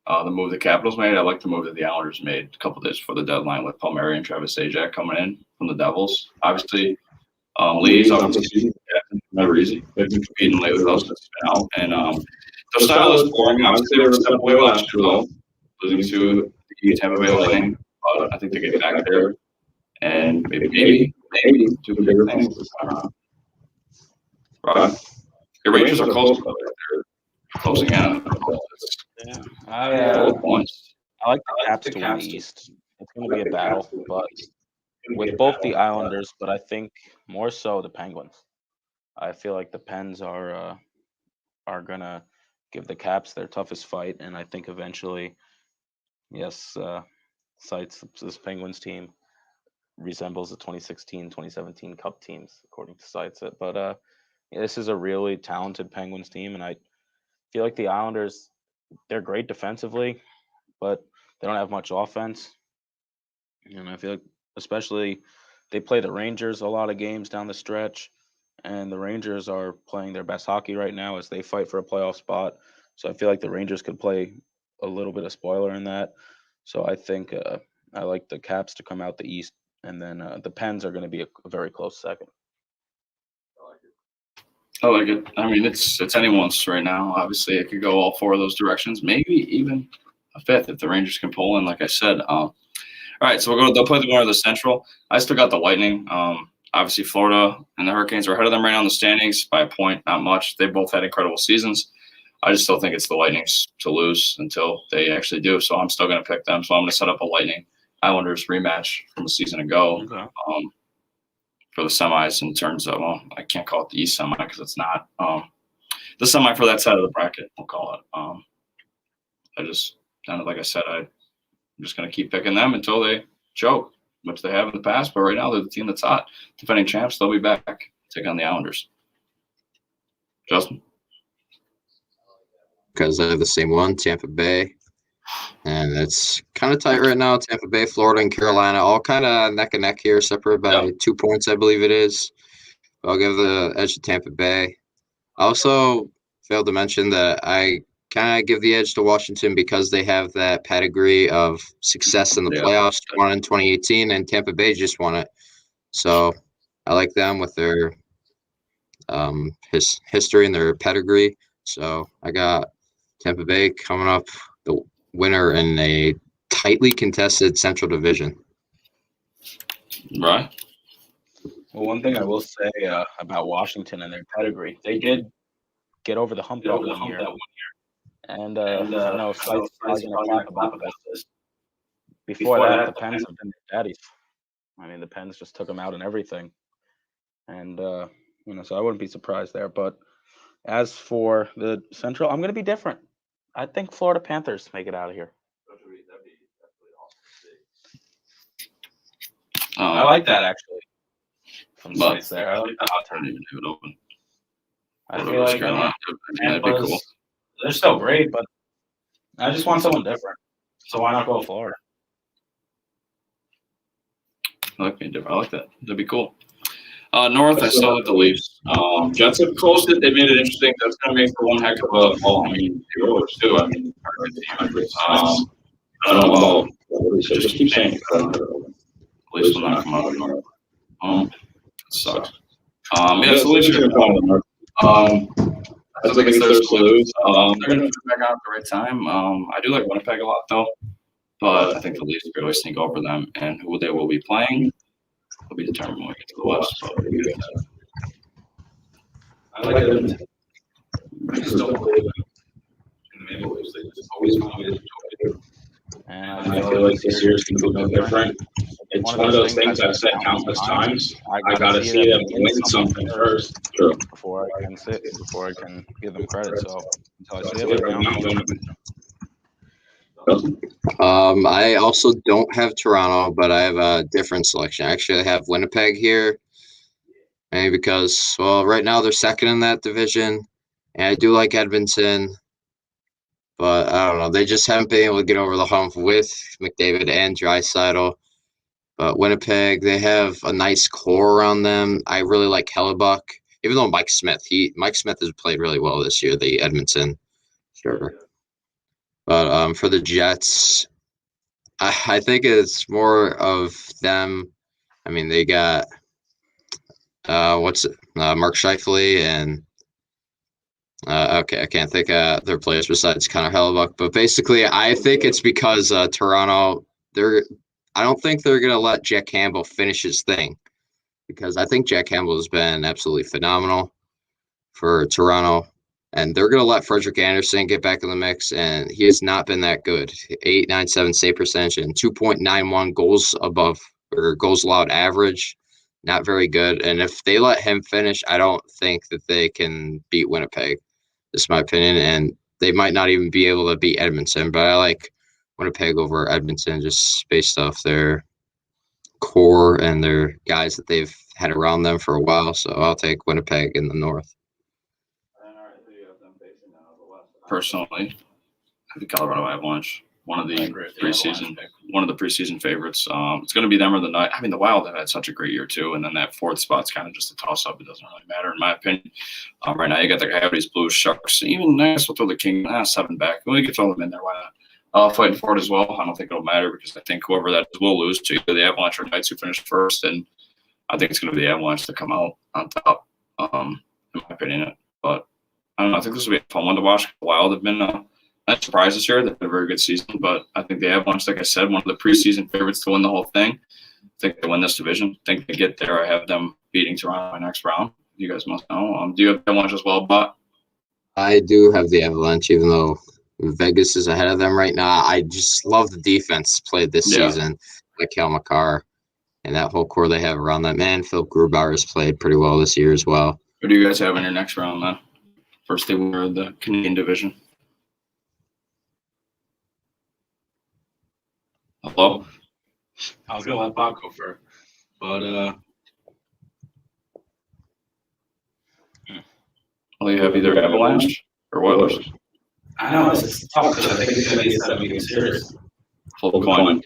the move the Capitals made. I like the move that the Islanders made a couple days before the deadline with Palmieri and Travis Zajac coming in from the Devils. Obviously, Lee's obviously never easy. They've been competing lately with us. It's been out, and the style is boring. Obviously, they were a step away last year, though, losing to the Tampa Bay Lightning. But I think they get back there, and maybe do bigger things this time around. But the Rangers are close, but they're closing out. Yeah, I like the Caps to win the East. It's going to be a battle, but with both the Islanders, but I think more so the Penguins. I feel like the Pens are going to give the Caps their toughest fight, and I think eventually, yes, this Penguins team resembles the 2016-2017 Cup teams, according to Sites. But this is a really talented Penguins team, and I feel like the Islanders, they're great defensively, but they don't have much offense. And I feel like especially they play the Rangers a lot of games down the stretch, and the Rangers are playing their best hockey right now as they fight for a playoff spot. So I feel like the Rangers could play a little bit of spoiler in that. So I think I like the Caps to come out the East, and then the Pens are going to be a very close second. I like it. It's anyone's right now. Obviously, it could go all 4 of those directions, maybe even a 5th if the Rangers can pull in, like I said. All right, so they'll play the winner of the Central. I still got the Lightning. Obviously, Florida and the Hurricanes are ahead of them right now in the standings by a point, not much. They both had incredible seasons. I just still think it's the Lightning's to lose until they actually do. So I'm still going to pick them. So I'm going to set up a Lightning Islanders rematch from a season ago. Okay. For the semis in terms of, I can't call it the East semi because it's not. The semi for that side of the bracket, we'll call it. Like I said, I'm just going to keep picking them until they choke, which they have in the past. But right now, they're the team that's hot. Defending champs, they'll be back. Take on the Islanders. Justin? Because I have the same one, Tampa Bay. And it's kind of tight right now. Tampa Bay, Florida, and Carolina, all kind of neck and neck here, separated by 2 points, I believe it is. I'll give the edge to Tampa Bay. Also, failed to mention that I kind of give the edge to Washington because they have that pedigree of success in the playoffs. Won in 2018, and Tampa Bay just won it. So I like them with their history and their pedigree. So I got Tampa Bay coming up the winner in a tightly contested Central Division. Right. Well, one thing I will say about Washington and their pedigree, they did get over the hump that one year. And I know Site's probably going to talk about this. Before that, the Pens have been their daddies. I mean, the Pens just took them out and everything. And, so I wouldn't be surprised there. But as for the Central, I'm going to be different. I think Florida Panthers make it out of here. I like that, actually. From Sites there. I like that. I didn't even leave it open. I feel like That'd be cool. They're still great, but I just want someone different. So why not go Florida? I like being different. I like that. That'd be cool. North, I still like the Leafs. Jets have closed it. They made it interesting. That's going to make for one heck of a ball. I mean, the Oilers too. I mean, I don't know. Just keep saying it. Leafs will not come out of North. It sucks. Yeah, so Leafs are going to come out of North. I think it's theirs to lose. They're going to come back out at the right time. I do like Winnipeg a lot, though. But I think the Leafs could always sneak over them. And who they will be playing will be determined when we get to the West. But I like it. I just don't believe in the Maple Leafs. They just always find ways to do it. And I feel like this year's going to be no different. It's one of those things I've said countless times. I got to see them win something first. True. Before I can give them credit. So until I see it right now, I also don't have Toronto, but I have a different selection. Actually, I have Winnipeg here. Maybe because, well, right now they're second in that division. And I do like Edmonton. But I don't know. They just haven't been able to get over the hump with McDavid and Draisaitl. But Winnipeg, they have a nice core around them. I really like Hellebuck. Even though Mike Smith has played really well this year, the Edmonton. Sure. But for the Jets, I think it's more of them. I mean, they got Mark Scheifele and okay, I can't think of their players besides Connor Hellebuck. But basically, I think it's because Toronto, I don't think they're going to let Jack Campbell finish his thing, because I think Jack Campbell has been absolutely phenomenal for Toronto. And they're going to let Frederik Andersen get back in the mix, and he has not been that good. 8.97 save percentage and 2.91 goals above or goals allowed average. Not very good. And if they let him finish, I don't think that they can beat Winnipeg. This is my opinion. And they might not even be able to beat Edmonton, but I like Winnipeg over Edmonton just based off their core and their guys that they've had around them for a while. So I'll take Winnipeg in the North. Personally, I think Colorado Avalanche, one of the preseason favorites. It's going to be them or the Knights. I mean, the Wild have had such a great year too, and then that fourth spot's kind of just a toss-up. It doesn't really matter in my opinion. Right now, you got the Coyotes, Blues, Sharks. Even I guess we'll throw the King 7 back. We can throw them in there. Why not? Fighting for it as well. I don't think it'll matter because I think whoever that is will lose to either the Avalanche or Knights who finish first, and I think it's going to be the Avalanche to come out on top. In my opinion, but. I don't know. I think this will be a fun one to watch. The Wild have been not surprised this year. They've had a very good season, but I think the Avalanche, like I said, one of the preseason favorites to win the whole thing. I think they win this division. I think they get there. I have them beating Toronto in my next round. You guys must know. Do you have the Avalanche as well, Bott? I do have the Avalanche, even though Vegas is ahead of them right now. I just love the defense played this season, like Cale Makar and that whole core they have around that. Man, Philip Grubauer has played pretty well this year as well. Who do you guys have in your next round, then? First, they were the Canadian division. Hello? I was going to let Bob go first, but well, you have either Avalanche or Oilers. I know it's tough because I think it's going to be a 7-game series. Flip a coin.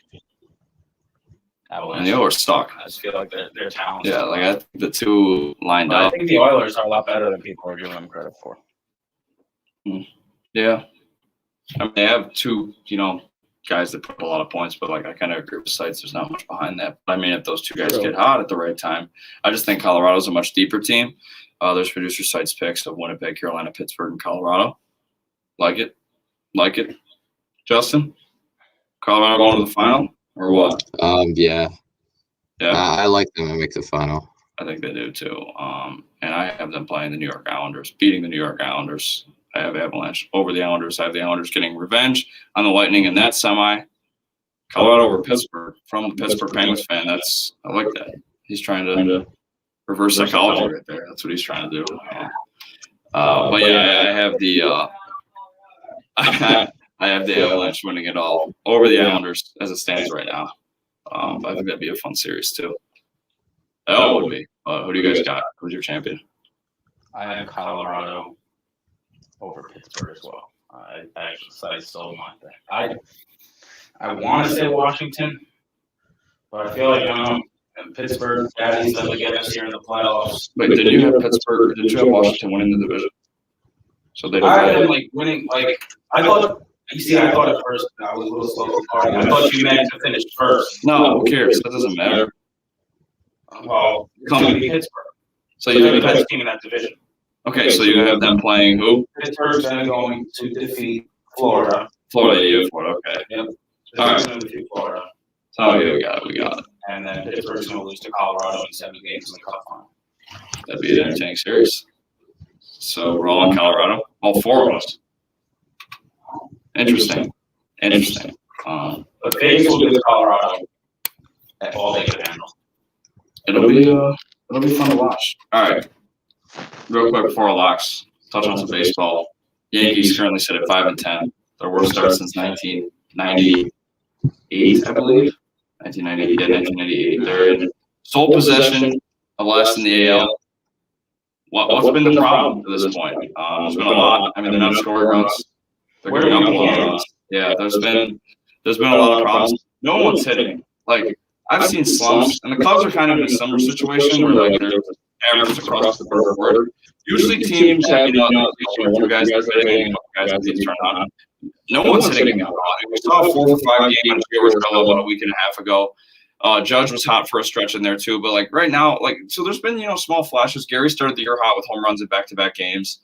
Avalanche. And the Oilers suck. I just feel like they're talented. Yeah, like the two lined but up. I think the Oilers are a lot better than people are giving them credit for. Yeah. I mean, they have two, guys that put a lot of points, but like I kind of agree with Sites. There's not much behind that. But I mean, if those two guys get hot at the right time, I just think Colorado's a much deeper team. There's producer Sites picks of Winnipeg, Carolina, Pittsburgh, and Colorado. Like it. Justin? Colorado going to the final or what? Yeah. Yeah. I like them to make the final. I think they do too. And I have them playing the New York Islanders, beating the New York Islanders. I have Avalanche over the Islanders. I have the Islanders getting revenge on the Lightning in that semi. Colorado over Pittsburgh from the Pittsburgh Penguins fan. I like that. He's trying to reverse psychology right there. That's what he's trying to do. But yeah, I have the I have the Avalanche winning it all over the Islanders as it stands right now. I think that'd be a fun series too. That would be. Who do you guys got? Who's your champion? I have Colorado over Pittsburgh as well. I still want that. I want to say Washington, but I feel like Pittsburgh, Daddy's going to get us here in the playoffs. Wait, did you have Pittsburgh? Did you have Washington winning the division? So they don't. I had them like winning. Like I thought. You see, I thought at first I was a little slow to party. I thought you meant to finish first. No, who cares? That doesn't matter. Well, it's going to be Pittsburgh. So They're you the have best team in that division. okay. So you have them playing who? Pittsburgh's then going to defeat Florida. Florida. You have Florida. Okay. Yep. All right. Pittsburgh's going to defeat Florida. Oh yeah, we got it. And then Pittsburgh's going to lose to Colorado in 7 games in the Cup final. That'd be an entertaining series. So we're all in Colorado. All four of us. Interesting. But Vegas will give Colorado at all they can handle. It'll be fun to watch. All right. Real quick before our locks, touch on some baseball. Yankees currently sit at 5-10. Their worst start since 1998, I believe. 1998. They're in sole possession of last in the AL. What's been the problem to this point? There's been a lot. I mean, they're not scoring runs. They're giving up a lot of runs. Yeah, there's been a lot of problems. No one's hitting. Like I've seen slumps, and the Cubs are kind of in a similar situation where like they're average across the board. Usually teams have two guys that are hitting, guys that turn on. No one's hitting now. We saw a 4 or 5 game about a week and a half ago. Judge was hot for a stretch in there too, but like right now, so there's been small flashes. Gary started the year hot with home runs in back-to-back games.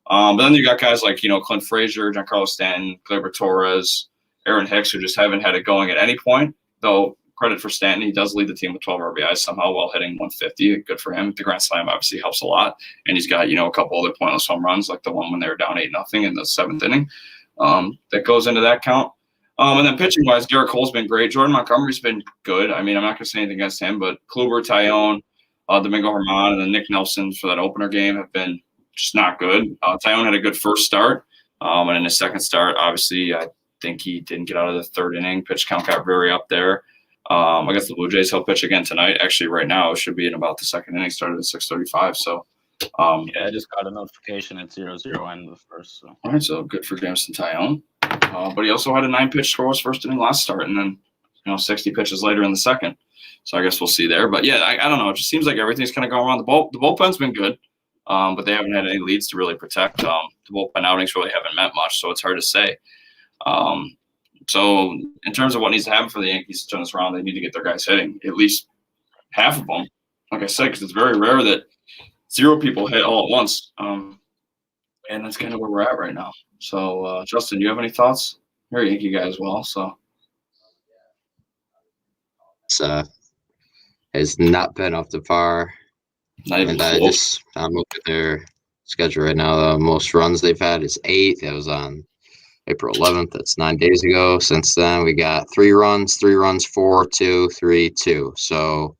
But then you got guys like Clint Frazier, Giancarlo Stanton, Gleyber Torres, Aaron Hicks, who just haven't had it going at any point. Though credit for Stanton, he does lead the team with 12 RBIs somehow while hitting 150. Good for him. The grand slam obviously helps a lot, and he's got a couple other pointless home runs like the one when they were down 8-0 in the 7th inning. That goes into that count. And then pitching wise, Garrett Cole's been great. Jordan Montgomery's been good. I mean, I'm not going to say anything against him, but Kluber, Tyone, Domingo Germán, and then Nick Nelson for that opener game have been just not good. Tyone had a good first start, and in his second start, obviously, I think he didn't get out of the 3rd inning. Pitch count got very up there. I guess the Blue Jays will pitch again tonight. Actually, right now, it should be in about the 2nd inning. Started at 6:35. So, I just got a notification at 0-0 end of the first. So. All right, so good for Jameson Tyone. But he also had a 9-pitch scoreless first inning last start, and then 60 pitches later in the second. So I guess we'll see there. But yeah, I don't know. It just seems like everything's kind of going around. The bullpen's been good, but they haven't had any leads to really protect. The bullpen outings really haven't meant much, so it's hard to say. So in terms of what needs to happen for the Yankees to turn this around, they need to get their guys hitting, at least half of them. Like I said, because it's very rare that 0 people hit all at once. And that's kind of where we're at right now. So, Justin, do you have any thoughts? You're a Yankee guy as well, so. Has not been up to par. Not even and close. I'm looking at their schedule right now. The most runs they've had is 8. That was on April 11th. That's 9 days ago. Since then, we got 3 runs, 4, 2, 3, 2. So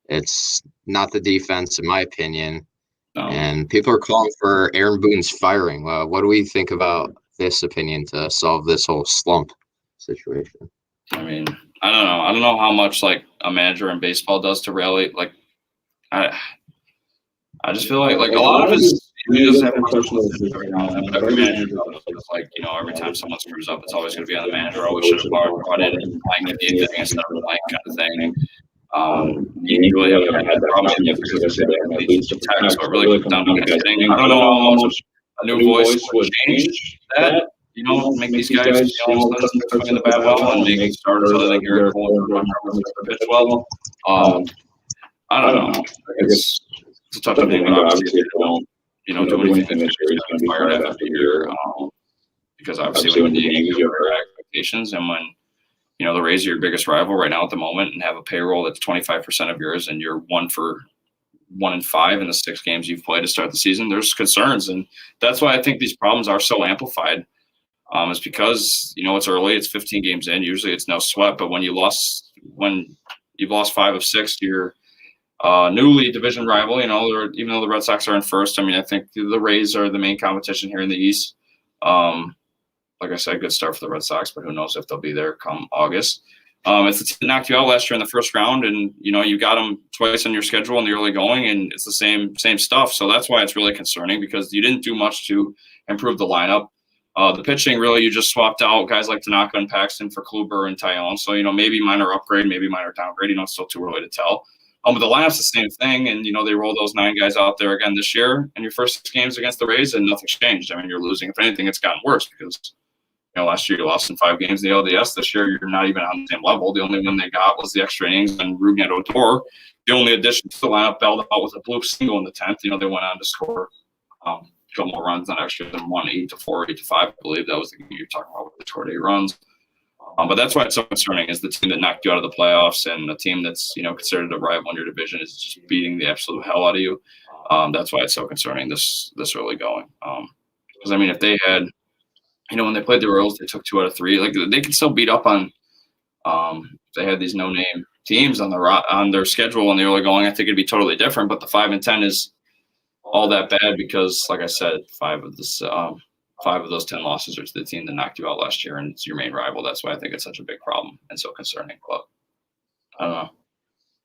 it's not the defense, in my opinion. No. And people are calling for Aaron Boone's firing. What do we think about this opinion to solve this whole slump situation? I mean, I don't know. I don't know how much like a manager in baseball does to rally. Like, I just feel like a lot of his he doesn't have personal every now and then, but every manager does. It's like every time someone screws up, it's always going to be on the manager. Oh, we should have brought in and playing at the 8th inning instead of playing kind of thing. You really haven't had that problem yet because they have leads to protect, so it really comes down to hitting. I don't know how much a new voice would change that. You know, make these guys, you know, swing the bat well and make starters other than Garrett Cole pitch well. I don't know. It's a tough thing, but obviously they don't, you know, do anything this year. He's going to be fired after the year because obviously when the Yankees have their expectations and when, you know, the Rays are your biggest rival right now at the moment and have a payroll that's 25% of yours and you're 1-for-1 in the 6 games you've played to start the season, there's concerns. And that's why I think these problems are so amplified. It's because, you know, it's early, it's 15 games in, usually it's no sweat, but when you've lost 5 of 6 to your newly division rival, you know, even though the Red Sox are in first, I mean, I think the Rays are the main competition here in the East. Like I said, good start for the Red Sox, but who knows if they'll be there come August. It's the team that knocked you out last year in the first round, and you know you got them twice on your schedule in the early going, and it's the same stuff. So that's why it's really concerning because you didn't do much to improve the lineup. The pitching, really, you just swapped out guys like Tanaka and Paxton for Kluber and Tyone. So you know maybe minor upgrade, maybe minor downgrade. You know, it's still too early to tell. But the lineup's the same thing, and you know they roll those 9 guys out there again this year. And your first 6 games against the Rays, and nothing's changed. I mean, you're losing. If anything, it's gotten worse because. You know, last year you lost in 5 games in the LDS. This year you're not even on the same level. The only one they got was the extra innings and Rougned Odor. The only addition to the lineup, bailed out with a blue single in the 10th. You know, they went on to score a couple more runs than extra than 1-8 to 4, 8 to 5. I believe that was the game you're talking about with the scored 8 runs. But that's why it's so concerning is the team that knocked you out of the playoffs and the team that's, you know, considered a rival in your division is just beating the absolute hell out of you. That's why it's so concerning this early going. Because, I mean, if they had, you know, when they played the Royals, they took 2 out of 3. Like they could still beat up on. They had these no-name teams on their schedule in the early going. I think it'd be totally different. But the 5-10 is all that bad because, like I said, 5 of those 10 losses are to the team that knocked you out last year, and it's your main rival. That's why I think it's such a big problem and so concerning. But I don't know.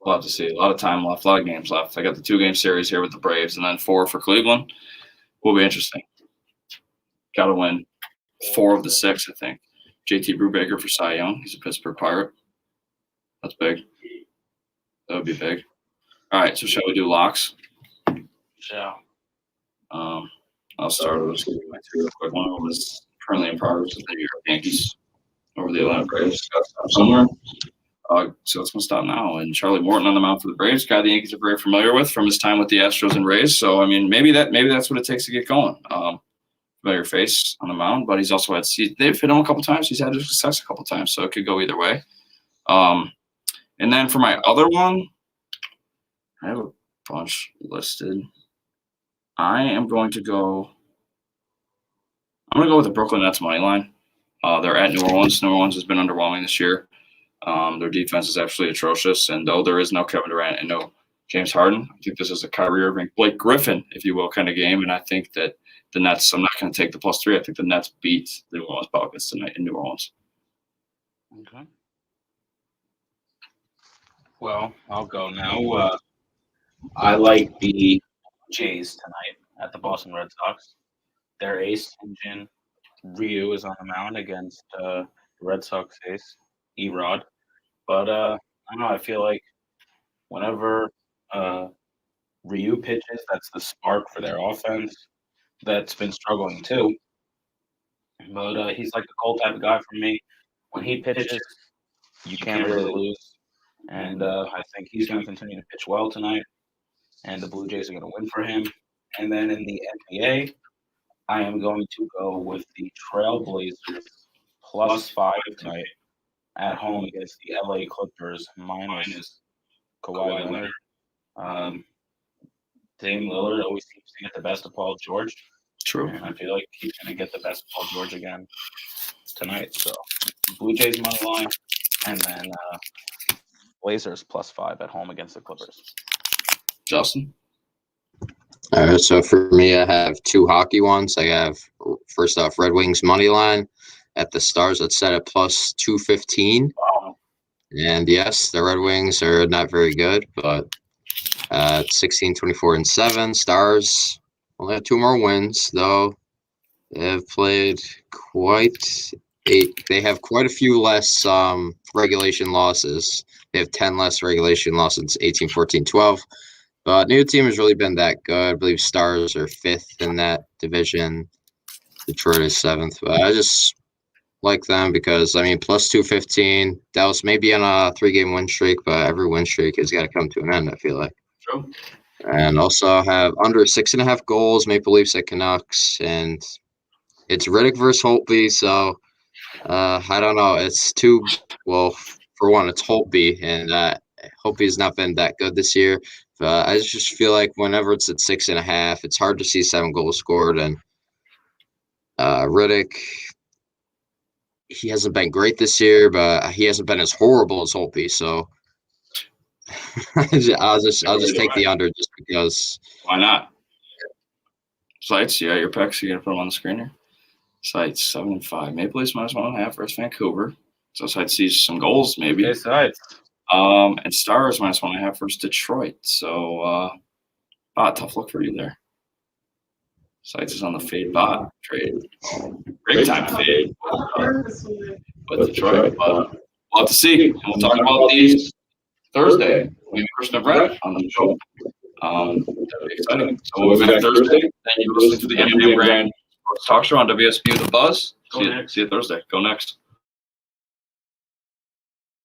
We'll have to see. A lot of time left, a lot of games left. I got the 2-game series here with the Braves, and then 4 for Cleveland. Will be interesting. Got to win 4 of the 6, I think. JT Brubaker for Cy Young. He's a Pittsburgh Pirate. That's big. That would be big. All right, so shall we do locks? Yeah. I'll start with my 2 real quick. One of them is currently in progress with the New York Yankees over the Atlanta Braves. Got to stop somewhere. So it's going to stop now. And Charlie Morton on the mound for the Braves, guy the Yankees are very familiar with from his time with the Astros and Rays. So, I mean, maybe that's what it takes to get going. Familiar face on the mound, but he's also they've hit him a couple times. He's had success a couple times, so it could go either way. And then for my other one, I have a bunch listed. I'm going to go with the Brooklyn Nets money line. They're at New Orleans. New Orleans has been underwhelming this year. Their defense is absolutely atrocious, and though there is no Kevin Durant and no James Harden, I think this is a Kyrie Irving, Blake Griffin, if you will, kind of game, and I think that the Nets, I'm not going to take the +3. I think the Nets beat the New Orleans Pelicans tonight in New Orleans. Okay. Well, I'll go now. I like the Jays tonight at the Boston Red Sox. Their ace, Jin Ryu, is on the mound against the Red Sox ace, Erod. But I don't know. I feel like whenever Ryu pitches, that's the spark for their offense. That's been struggling too. But he's like the cold type of guy for me. When he pitches, you can't really lose. And I think he's going to continue to pitch well tonight. And the Blue Jays are going to win for him. And then in the NBA, I am going to go with the Trailblazers +5 tonight at home against the LA Clippers minus Kawhi Leonard. Dame Lillard always seems to get the best of Paul George. True. And I feel like he's going to get the best of Paul George again tonight. So Blue Jays money line, and then Blazers +5 at home against the Clippers. Justin? All right, so for me, I have 2 hockey ones. I have, first off, Red Wings money line at the Stars. That's set at +215. Wow. And yes, the Red Wings are not very good, but 16, 24, and 7. Stars only have 2 more wins, though. They have played they have quite a few less regulation losses. They have 10 less regulation losses, 18, 14, 12. But neither team has really been that good. I believe Stars are 5th in that division. Detroit is 7th. But I just like them because, I mean, plus 215. Dallas may be on a 3-game win streak, but every win streak has got to come to an end, I feel like. True. And also have under 6.5 goals, Maple Leafs at Canucks. And it's Riddick versus Holtby, so I don't know. It's for one, it's Holtby, and Holtby has not been that good this year. But I just feel like whenever it's at 6.5, it's hard to see 7 goals scored. And Riddick, he hasn't been great this year, but he hasn't been as horrible as Holtby. So I'll just take the under just because. Why not? Sites, yeah, your picks. You gonna put them on the screen here. Sites 7-5. Maple Leafs -1.5 versus Vancouver. So Sites sees some goals maybe. Okay, sides. And Stars -1.5 versus Detroit. So tough look for you there. Sites is on the fade bot trade. Great time to fade. But Detroit, but we'll have to see. And we'll talk about these Thursday. We have Chris and Brett on the show. That'll be exciting. So we'll be back Thursday. Thank you for listening to the MJM Brand Talk Show on WSB The Buzz. See you Thursday. Go Next.